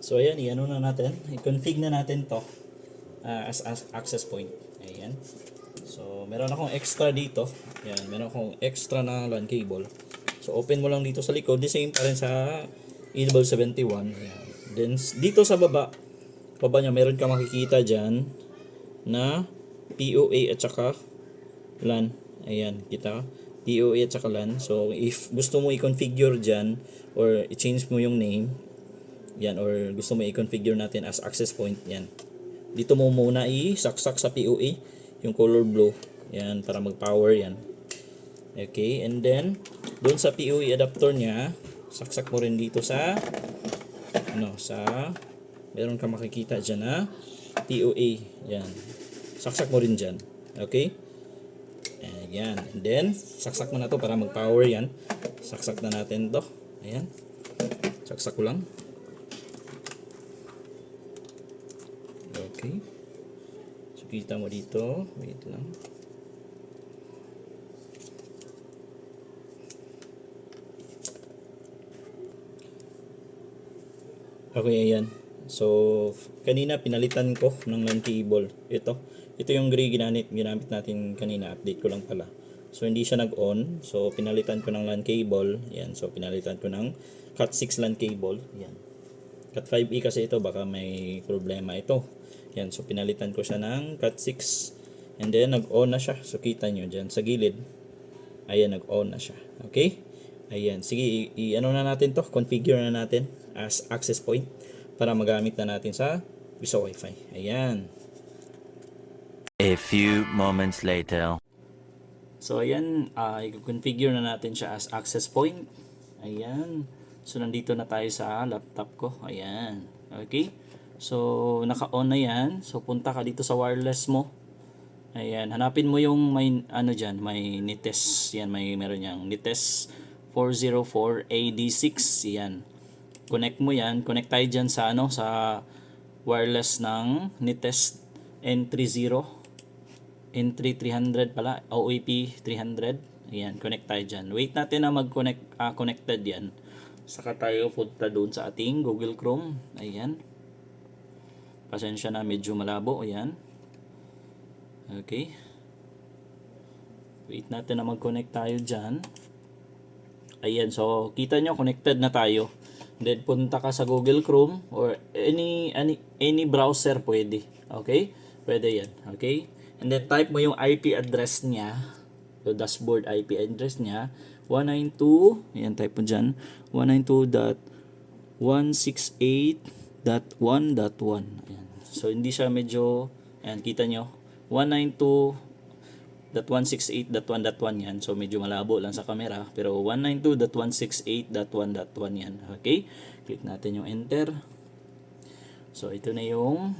So ayan, i-ano na natin, i-config na natin to as access point. Ayan. So meron akong extra dito. Ayan, meron akong extra na LAN cable. So open mo lang dito sa likod, the same pa rin sa EW71. Ayan. Then dito sa baba niya meron ka makikita dyan na POA at saka LAN. Ayan, kita POA at saka LAN. So if gusto mo i-configure dyan or i-change mo yung name, yan, or gusto mo i-configure natin as access point, yan. Dito mo muna i-saksak sa POA yung color blue. Yan, para mag-power yan. Okay, and then doon sa POA adapter niya, saksak mo rin dito sa meron ka makikita diyan na POA. Yan. Saksak mo rin diyan. Okay? Ayan. And then saksak mo na to para mag-power yan. Saksak na natin to. Ayan. Saksak ko lang. Okay. So, kita mo dito. Wait lang. Okay, ayan. So, kanina pinalitan ko ng LAN cable. Ito yung gray ginamit natin kanina. Update ko lang pala. So, hindi siya nag-on. So, pinalitan ko ng LAN cable. Ayan. So, pinalitan ko ng Cat6 LAN cable. Ayan. Cat5e kasi ito. Baka may problema ito. Ayan. So, pinalitan ko siya ng Cat6. And then, nag-on na siya. So, kita nyo dyan sa gilid. Ayan, nag-on na siya. Okay? Ayan. Sige, i-ano na natin to. Configure na natin as access point para magamit na natin sa Piso Wi-Fi. Ayan. A few moments later. So, ayan. I-configure na natin siya as access point. Ayan. So, nandito na tayo sa laptop ko. Ayan. Okay? So, naka-on na yan. So, punta ka dito sa wireless mo. Ayan. Hanapin mo yung may, dyan, may Nites. Yan, meron yang Nites 404 AD6. Yan. Connect mo yan. Connect tayo dyan sa, sa wireless ng Nites N30. N3 300 pala. OAP 300. Ayan. Connect tayo dyan. Wait natin na connected yan. Saka tayo punta doon sa ating Google Chrome. Ayan. Pasensya na, medyo malabo. Ayan. Okay. Wait natin na mag-connect tayo dyan. Ayan. So, kita nyo, connected na tayo. Then, punta ka sa Google Chrome or any browser pwede. Okay? Pwede yan. Okay? And then, type mo yung IP address niya. The dashboard IP address niya. 192, ayan, type mo dyan. 192.168.1.1. Ayan. So, hindi siya medyo, ayan, kita nyo. 192.168.1.1 yan. So, medyo malabo lang sa camera. Pero 192.168.1.1 yan. Okay? Click natin yung enter. So, ito na yung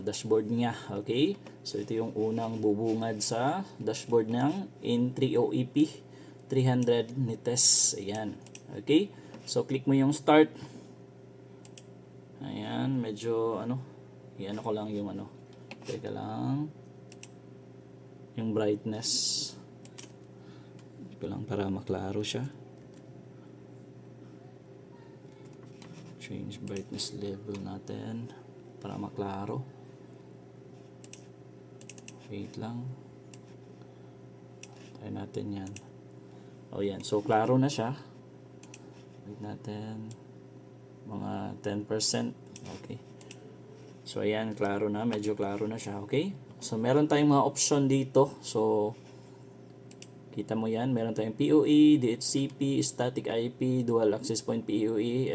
dashboard niya. Okay? So, ito yung unang bubungad sa dashboard ng N3OEP 300 Nites. Ayan. Okay? So, click mo yung start. Ayan. Medyo, i-ano ko lang yung Teka lang. Yung brightness. Ito lang para maklaro siya. Change brightness level natin para maklaro. Wait lang. Try natin yan. O yan. So, klaro na siya. Wait natin. Mga 10%. Okay. So, ayan. Klaro na. Medyo klaro na siya. Okay. So, meron tayong mga option dito. So, kita mo yan. Meron tayong PoE, DHCP, Static IP, Dual Access Point PoE,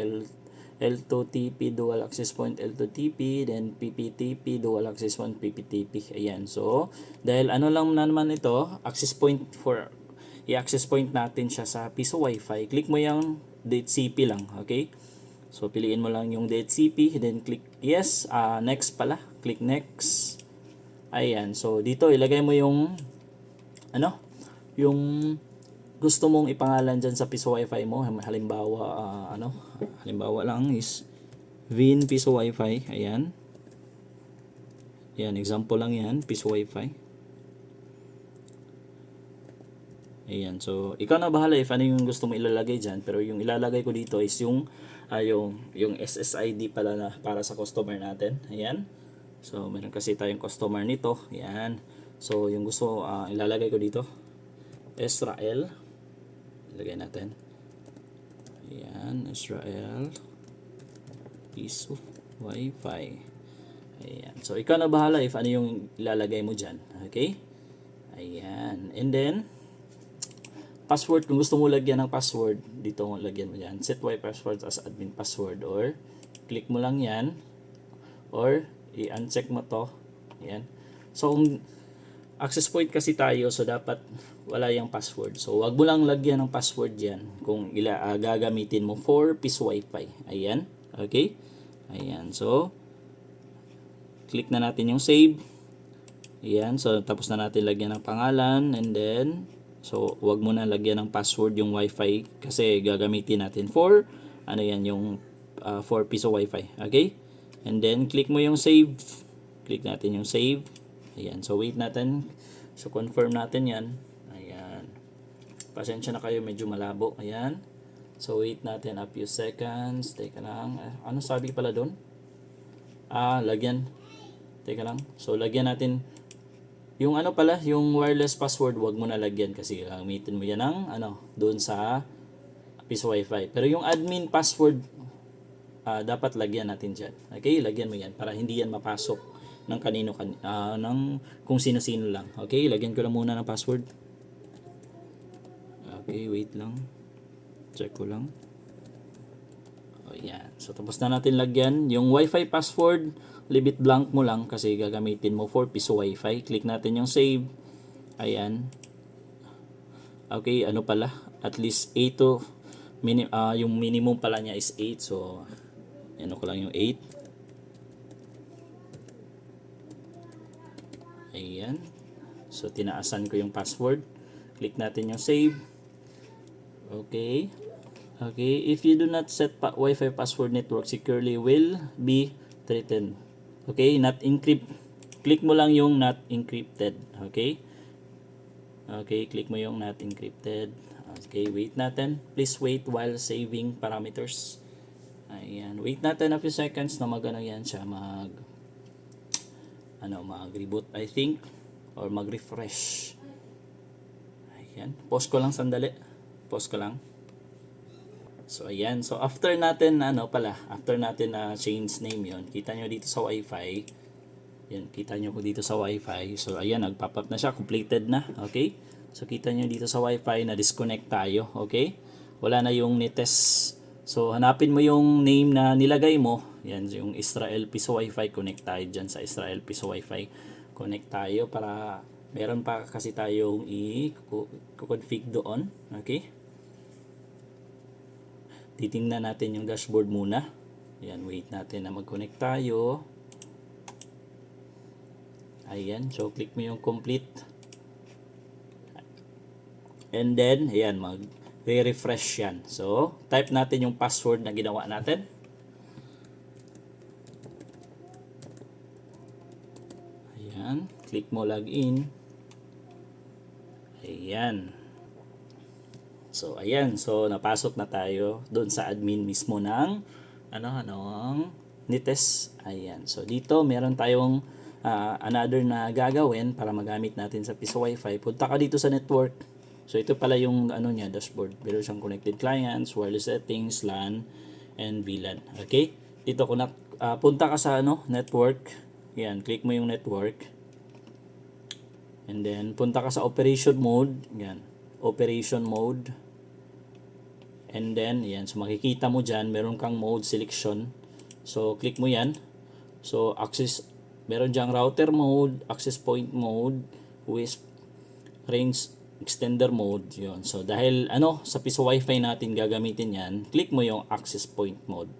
L2TP, Dual Access Point L2TP, then PPTP, Dual Access Point PPTP. Ayan. So, dahil lang naman ito, access point i-access point natin siya sa Piso Wi-Fi. Click mo yung DHCP lang. Okay? So, piliin mo lang yung DHCP, then click yes. Next pala. Click next. Ayan. So, dito ilagay mo yung yung gusto mong ipangalan dyan sa Piso Wi-Fi mo. Halimbawa, halimbawa lang is Vin Piso Wi-Fi. Ayan. Ayan, example lang yan. Piso Wi-Fi. Ayan. So, ikaw na bahala if ano yung gusto mo ilalagay dyan. Pero yung ilalagay ko dito is yung yung SSID pala na para sa customer natin. Ayan. So, meron kasi tayong customer nito. Ayan. So, yung gusto, ilalagay ko dito. Israel. Ilagay natin. Ayan. Israel. Piso. Wi-Fi. Ayan. So, ikaw na bahala if ano yung ilalagay mo dyan. Okay? Ayan. And then, password, kung gusto mo lagyan ng password, dito mo lagyan mo yan. Set Y password as admin password, or click mo lang yan, or i-uncheck mo to. Yan. So, kung access point kasi tayo, so dapat wala yung password. So, wag mo lang lagyan ng password yan kung gagamitin mo for piso Wi-Fi. Ayan. Okay? Ayan. So, click na natin yung save. Ayan. So, tapos na natin lagyan ng pangalan, and then so, wag mo na lagyan ng password yung Wi-Fi kasi gagamitin natin for ano yan, yung for piso Wi-Fi. Okay? And then, click mo yung save. Click natin yung save. Ayan. So, wait natin. So, confirm natin yan. Ayan. Pasensya na kayo, medyo malabo. Ayan. So, wait natin a few seconds. Teka lang. Ano sabi pala doon? Lagyan. Teka lang. So, lagyan natin yung ano pala, yung wireless password, wag mo na lagyan kasi gamitin mo yan ng doon sa piso Wi-Fi. Pero yung admin password, dapat lagyan natin dyan. Okay, lagyan mo yan para hindi yan mapasok ng ng kung sino-sino lang. Okay, lagyan ko lang muna ng password. Okay, wait lang. Check ko lang. O yan. So, tapos na natin lagyan. Yung Wi-Fi password, leave it blank mo lang kasi gagamitin mo for piso Wi-Fi. Click natin yung save. Ayan. Okay, ano pala? At least 8 to yung minimum pala niya is 8. So, ano ko lang yung 8. Ayan. So, tinaasan ko yung password. Click natin yung save. Okay. Okay. If you do not set Wi-Fi password network securely will be threatened. Okay. Not encrypt. Click mo lang yung not encrypted. Okay. Okay. Click mo yung not encrypted. Okay. Wait natin. Please wait while saving parameters. Ayan. Wait natin a few seconds na mag-ano yan siya. Mag-reboot I think. Or mag-refresh. Ayan. Pause ko lang sandali. Pause ko lang. So, ayan. So, after natin na change name yon, kita nyo dito sa Wi-Fi. Yan, kita nyo po dito sa Wi-Fi. So, ayan, nag-pop up na siya. Completed na. Okay? So, kita nyo dito sa Wi-Fi na disconnect tayo. Okay? Wala na yung NITES. So, hanapin mo yung name na nilagay mo. Yan, yung Israel Piso Wi-Fi. Connect tayo dyan sa Israel Piso Wi-Fi. Connect tayo para meron pa kasi tayong i-config doon. Okay? Titingnan natin yung dashboard muna. Ayan, wait natin na mag-connect tayo. Ayan, so click mo yung complete. And then, ayan, mag-refresh yan. So, type natin yung password na ginawa natin. Ayan, click mo login. Ayan. So, ayan. So, napasok na tayo doon sa admin mismo ng NITES. Ayan. So, dito meron tayong another na gagawin para magamit natin sa piso Wi-Fi. Punta ka dito sa network. So, ito pala yung dashboard. Meron siyang connected clients, wireless settings, LAN, and VLAN. Okay? Dito, punta ka sa network. Ayan. Click mo yung network. And then, punta ka sa operation mode. Ayan. Operation mode. And then, yan. So, makikita mo dyan, meron kang mode selection. So, click mo yan. So, meron dyang router mode, access point mode, with range extender mode. Yun. So, dahil, sa piso Wi-Fi natin gagamitin yan, click mo yung access point mode.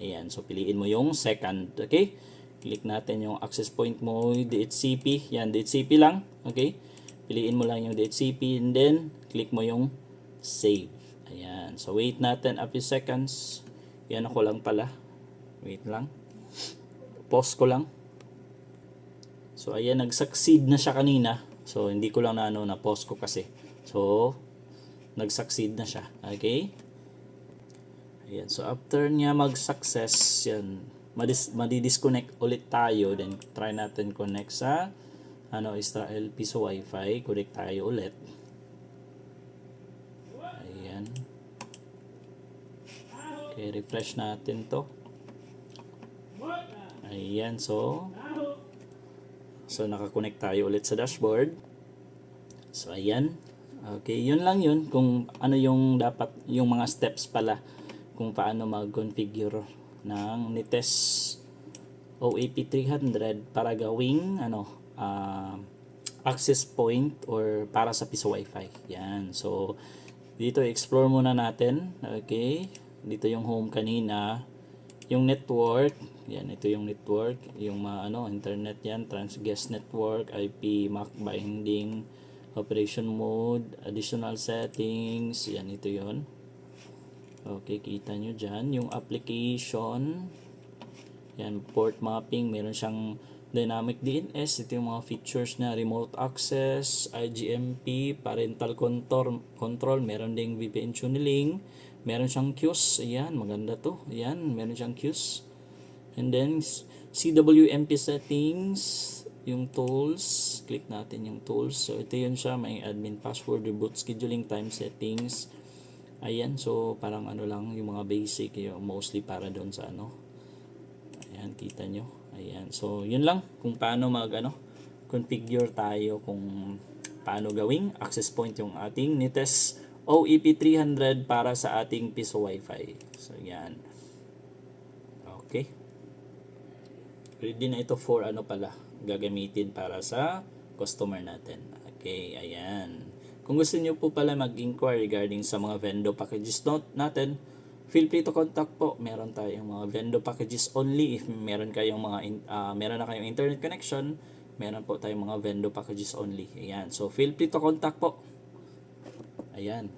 Ayan. So, piliin mo yung second. Okay? Click natin yung access point mode, DHCP. Yan, DHCP lang. Okay? Piliin mo lang yung DHCP and then click mo yung save. Ayan. So, wait natin a few seconds. Yan ako lang pala. Wait lang. Pause ko lang. So, ayan. Nag-succeed na siya kanina. So, hindi ko lang na-pause ko kasi. So, nag-succeed na siya. Okay? Ayan. So, after niya mag-success, yan, madi-disconnect ulit tayo. Then, try natin connect sa Israel Piso Wi-Fi. Connect tayo ulit. Ayan. Okay, refresh natin to. Ayan, so nakakonect tayo ulit sa dashboard. So, ayan. Okay, yun lang yun. Kung ano yung dapat, yung mga steps pala kung paano mag-configure ng Nites OAP300 para gawing access point or para sa Piso Wi-Fi. Yan. So, dito explore muna natin. Okay. Dito yung home kanina. Yung network. Yan. Ito yung network. Yung internet yan. Transguest network. IP MAC binding. Operation mode. Additional settings. Yan. Ito yun. Okay. Kita nyo dyan. Yung application. Yan. Port mapping. Meron siyang dynamic DNS, ito yung mga features na remote access, IGMP, parental control, meron ding VPN tunneling, meron siyang queues, ayan, maganda to, ayan, meron siyang queues. And then, CWMP settings, yung tools, click natin yung tools. So, ito yun siya, may admin password, reboot scheduling, time settings. Ayan, so parang lang, yung mga basic, yung mostly para doon sa Ayan, kita nyo. Ayan. So, yun lang kung paano configure tayo kung paano gawing access point yung ating Nites OEP300 para sa ating Piso Wi-Fi. So, yan. Okay. Ready na ito for gagamitin para sa customer natin. Okay, ayan. Kung gusto niyo po pala mag-inquire regarding sa mga vendor packages natin, feel free to contact po. Meron tayong mga vendor packages only. If meron na kayong internet connection, meron po tayong mga vendor packages only. Ayan. So, feel free to contact po. Ayan.